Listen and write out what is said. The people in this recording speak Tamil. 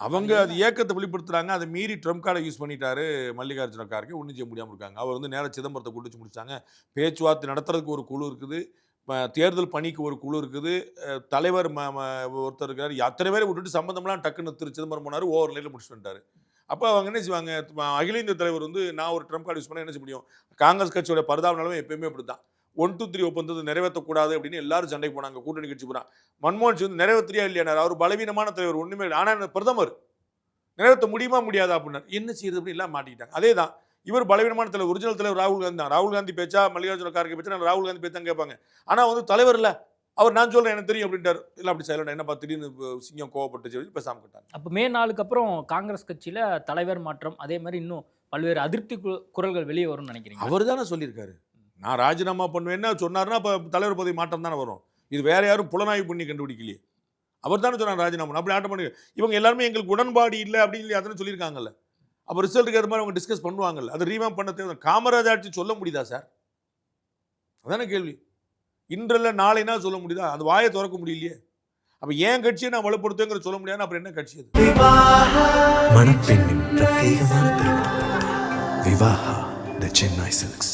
அவங்க அது ஏக்கத்தை வெளிப்படுத்துறாங்க. அதை மீறி ட்ரம்ப் கார்டை யூஸ் பண்ணிட்டாரு மல்லிகார்ஜுன கார்கே. ஒண்ணும் செய்ய முடியாம இருக்காங்க. அவர் வந்து நேரா சிதம்பரத்த கூட்டு வச்சு முடிச்சாங்க. பேச்சுவார்த்தை நடத்துறதுக்கு ஒரு குழு இருக்குது. தேர்தல் பணிக்கு ஒரு குழு இருக்குது. தலைவர் ஒருத்தர் இருக்காரு. அத்தனை பேரை விட்டுட்டு சம்பந்தம்லாம் டக்குன்னு சிதம்பரம் போனாரு. ஓவர் நைட்ல முடிச்சுட்டு வந்துட்டாரு. அப்ப அவங்க என்ன செய்வாங்க? அகில இந்திய தலைவர் வந்து நான் ஒரு ட்ரம்ப் கார்டு யூஸ் பண்ணா என்ன செய்ய முடியும்? காங்கிரஸ் கட்சியோட பரிதாப நிலைமை எப்பயுமே அப்படித்தான். 1, 2, 3 ஒப்பந்தத்தை நிறைவேற்றக்கூடாது அப்படின்னு எல்லாரும் சண்டைக்கு போனாங்க. கூட்டணி கட்சி பூரா. மன்மோகன் சிங் வந்து நிறைவேற்றியா இல்லையானாரு. அவர் பலவீனமான தலைவர் ஒண்ணுமே இல்ல. ஆனா பிரதமர் நிறைவேற்ற முடியுமா முடியாதா அப்படின்னாரு. என்ன செய்யறது அப்படின்னு எல்லாம் மாட்டிக்கிட்டாங்க. அதேதான் இவர் பலவீனமான தலைவர். ஒரிஜினல் தலைவர் ராகுல் காந்தி தான். ராகுல் காந்தி பேச்சா மல்லிகார்ஜுன கார்கே பேச்சா ராகுல் காந்தி பேச்சா கேட்பாங்க. ஆனா வந்து தலைவர் இல்ல. அவர் நான் சொல்றேன் எனக்கு தெரியும் அப்படின்ட்டாரு. எல்லாம் அப்படி சைலண்ட் என்னப்பா திடீர்னு சிங்கம் கோவப்பட்டுச்சு பேசாம கிட்டாங்க. அப்ப மே 4க்கு அப்புறம் காங்கிரஸ் கட்சியில தலைவர் மாற்றம் அதே மாதிரி இன்னும் பல்வேறு அதிருப்தி குரல்கள் வெளியே வரும்னு நினைக்கிறீங்க? அவர் தானே சொல்லியிருக்காரு. நான் ராஜினாமா பண்ணுவேன்னா சொன்னாருன்னா அப்ப தலைவர் பதவி மாற்றம் தானே வரும். இது வேற யாரும் புலனாய்வு பண்ணி கண்டுபிடிக்கலையே. அவர் தானே சொன்னார் ராஜினாமா. அப்படி ஆட்டோமேட்டிக் இவங்க எல்லாருமே எங்களுக்கு உடன்பாடு இல்ல அப்படின்னு அதனை சொல்லியிருக்காங்கல்ல. அப்ப ரிசல்ட்டுக்கு ஏற்ற மாதிரி அவங்க டிஸ்கஸ் பண்ணுவாங்கல்ல. அது ரீவாம்ப் பண்ண தேவை. காமராஜ் ஆட்சி சொல்ல முடியுதா சார்? அதானே கேள்வி. இன்றல்ல நாளைனா சொல்ல முடியுதா? அந்த வாயை திறக்க முடியலையே. அப்ப ஏன் கட்சியை நான் வலுப்படுத்துவேங்கிற சொல்ல முடியாது. அப்புறம் என்ன கட்சி அது? மணப்பெண்ணின் பிரத்யேகமான திருமணம். விவாஹா தி சென்னை சில்க்ஸ்.